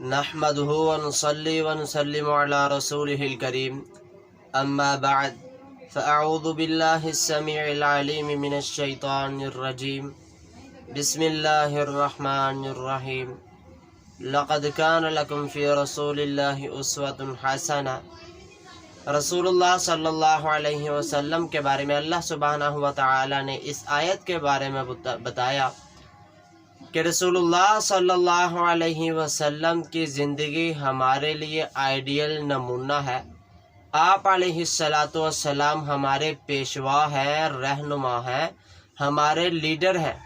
نحمده ونصلي ونسلم على رسوله الكريم أما بعد فأعوذ بالله السميع العليم من الشيطان الرجيم بسم الله الرحمن الرحيم لقد كان لكم في رسول الله أسوة حسنة۔ رسول اللہ صلی اللہ علیہ وسلم کے بارے میں اللہ سبحانہ و تعالی نے اس آیت کے بارے میں بتایا کہ رسول اللہ صلی اللہ علیہ وسلم کی زندگی ہمارے لیے آئیڈیل نمونہ ہے۔ آپ علیہ السلام ہمارے پیشوا ہیں، رہنما ہیں، ہمارے لیڈر ہیں۔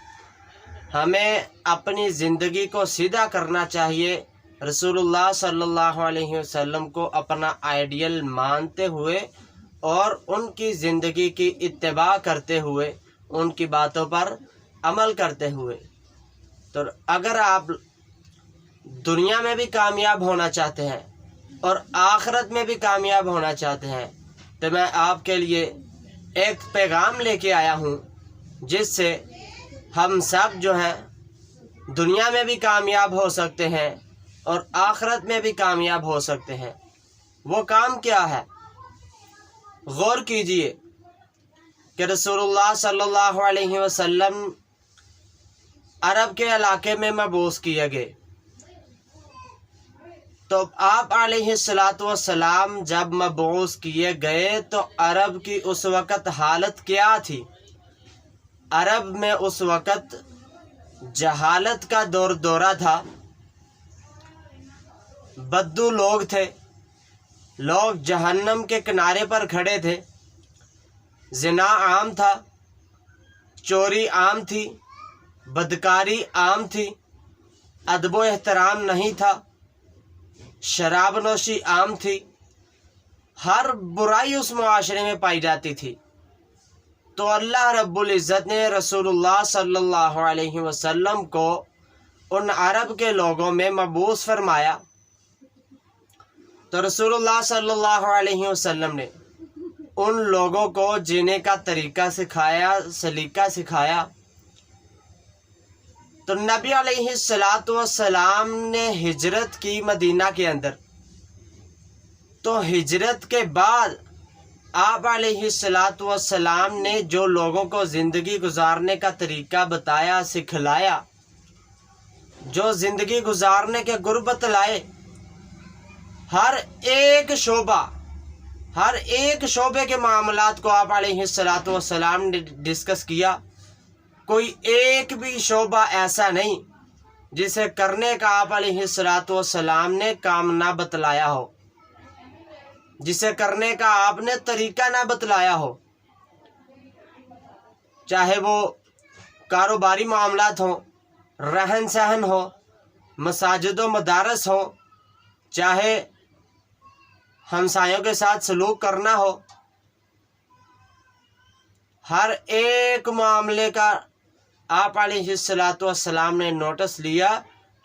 ہمیں اپنی زندگی کو سیدھا کرنا چاہیے، رسول اللہ صلی اللہ علیہ وسلم کو اپنا آئیڈیل مانتے ہوئے اور ان کی زندگی کی اتباع کرتے ہوئے، ان کی باتوں پر عمل کرتے ہوئے۔ تو اگر آپ دنیا میں بھی کامیاب ہونا چاہتے ہیں اور آخرت میں بھی کامیاب ہونا چاہتے ہیں تو میں آپ کے لیے ایک پیغام لے کے آیا ہوں جس سے ہم سب جو ہیں دنیا میں بھی کامیاب ہو سکتے ہیں اور آخرت میں بھی کامیاب ہو سکتے ہیں۔ وہ کام کیا ہے؟ غور کیجئے کہ رسول اللہ صلی اللہ علیہ وسلم عرب کے علاقے میں مبعوث کیے گئے، تو آپ علیہ السلام جب مبعوث کیے گئے تو عرب کی اس وقت حالت کیا تھی؟ عرب میں اس وقت جہالت کا دورہ تھا، بدو لوگ تھے، لوگ جہنم کے کنارے پر کھڑے تھے، زنا عام تھا، چوری عام تھی، بدکاری عام تھی، ادب و احترام نہیں تھا، شراب نوشی عام تھی، ہر برائی اس معاشرے میں پائی جاتی تھی۔ تو اللہ رب العزت نے رسول اللہ صلی اللہ علیہ وسلم کو ان عرب کے لوگوں میں مبعوث فرمایا۔ تو رسول اللہ صلی اللہ علیہ وسلم نے ان لوگوں کو جینے کا طریقہ سکھایا، سلیقہ سکھایا۔ تو نبی علیہ السلام نے ہجرت کی مدینہ کے اندر، تو ہجرت کے بعد آپ علیہ السلام نے جو لوگوں کو زندگی گزارنے کا طریقہ بتایا، سکھلایا، جو زندگی گزارنے کے گر بتلائے، ہر ایک شعبے کے معاملات کو آپ علیہ السلام نے ڈسکس کیا۔ کوئی ایک بھی شعبہ ایسا نہیں جسے کرنے کا آپ علیہ السلام نے کام نہ بتلایا ہو، جسے کرنے کا آپ نے طریقہ نہ بتلایا ہو، چاہے وہ کاروباری معاملات ہوں، رہن سہن ہو، مساجد و مدارس ہوں، چاہے ہمسایوں کے ساتھ سلوک کرنا ہو، ہر ایک معاملے کا آپ علیہ السلام نے نوٹس لیا،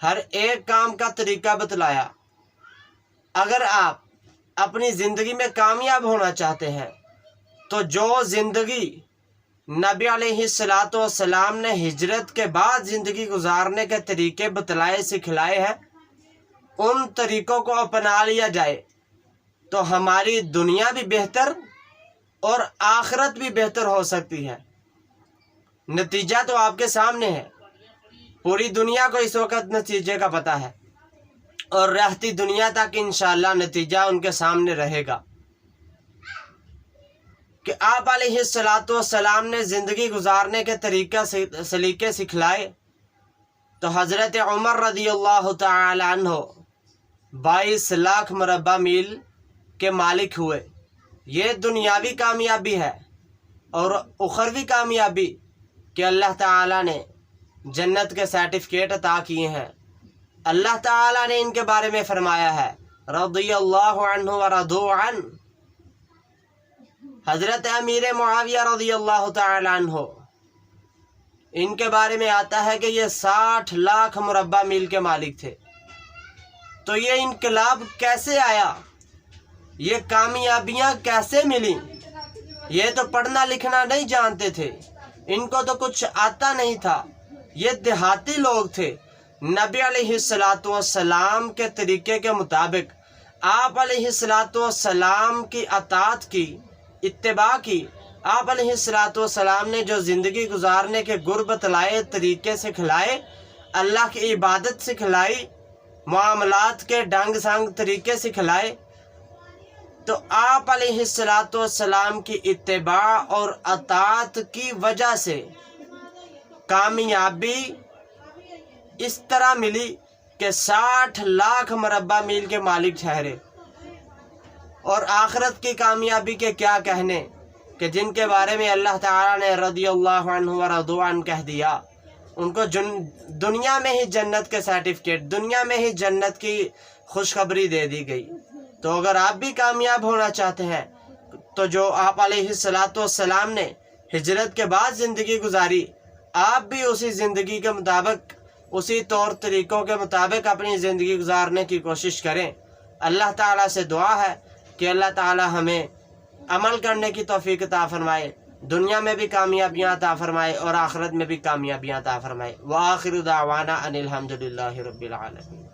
ہر ایک کام کا طریقہ بتلایا۔ اگر آپ اپنی زندگی میں کامیاب ہونا چاہتے ہیں تو جو زندگی نبی علیہ السلام نے ہجرت کے بعد زندگی گزارنے کے طریقے بتلائے، سکھلائے ہیں، ان طریقوں کو اپنا لیا جائے تو ہماری دنیا بھی بہتر اور آخرت بھی بہتر ہو سکتی ہے۔ نتیجہ تو آپ کے سامنے ہے، پوری دنیا کو اس وقت نتیجے کا پتہ ہے اور رہتی دنیا تک انشاءاللہ نتیجہ ان کے سامنے رہے گا کہ آپ علیہ السلام نے زندگی گزارنے کے طریقہ سلیقے سکھلائے۔ تو حضرت عمر رضی اللہ تعالی عنہ 22 لاکھ مربع میل کے مالک ہوئے۔ یہ دنیاوی کامیابی ہے اور اخروی کامیابی کہ اللہ تعالیٰ نے جنت کے سرٹیفکیٹ عطا کیے ہیں۔ اللہ تعالیٰ نے ان کے بارے میں فرمایا ہے رضی اللہ عنہ ورضوا عنہ۔ حضرت امیر معاویہ رضی اللہ تعالیٰ عنہ، ان کے بارے میں آتا ہے کہ یہ 60 لاکھ مربع میل کے مالک تھے۔ تو یہ انقلاب کیسے آیا؟ یہ کامیابیاں کیسے ملیں؟ یہ تو پڑھنا لکھنا نہیں جانتے تھے، ان کو تو کچھ آتا نہیں تھا، یہ دیہاتی لوگ تھے، نبی علیہ السلام کے طریقے کے مطابق آپ علیہ السلام کی اطاعت کی، اتباع کی، آپ علیہ السلام نے جو زندگی گزارنے کے گر بتلائے، طریقے سکھلائے، اللہ کی عبادت سکھلائی، معاملات کے ڈھنگ سنگ طریقے سکھلائے، تو آپ علیہ السلام کی اتباع اور اطاعت کی وجہ سے کامیابی اس طرح ملی کہ 60 لاکھ مربع میل کے مالک ٹھہرے۔ اور آخرت کی کامیابی کے کیا کہنے کہ جن کے بارے میں اللہ تعالیٰ نے رضی اللہ عنہ ورضوا عنہ کہہ دیا، ان کو دنیا میں ہی جنت کے سرٹیفکیٹ، دنیا میں ہی جنت کی خوشخبری دے دی گئی۔ تو اگر آپ بھی کامیاب ہونا چاہتے ہیں تو جو آپ علیہ السلام نے ہجرت کے بعد زندگی گزاری، آپ بھی اسی زندگی کے مطابق، اسی طور طریقوں کے مطابق اپنی زندگی گزارنے کی کوشش کریں۔ اللہ تعالیٰ سے دعا ہے کہ اللہ تعالیٰ ہمیں عمل کرنے کی توفیق عطا فرمائے، دنیا میں بھی کامیابیاں عطا فرمائے اور آخرت میں بھی کامیابیاں عطا فرمائے۔ وآخر دعوانا ان الحمد للہ رب العالمین۔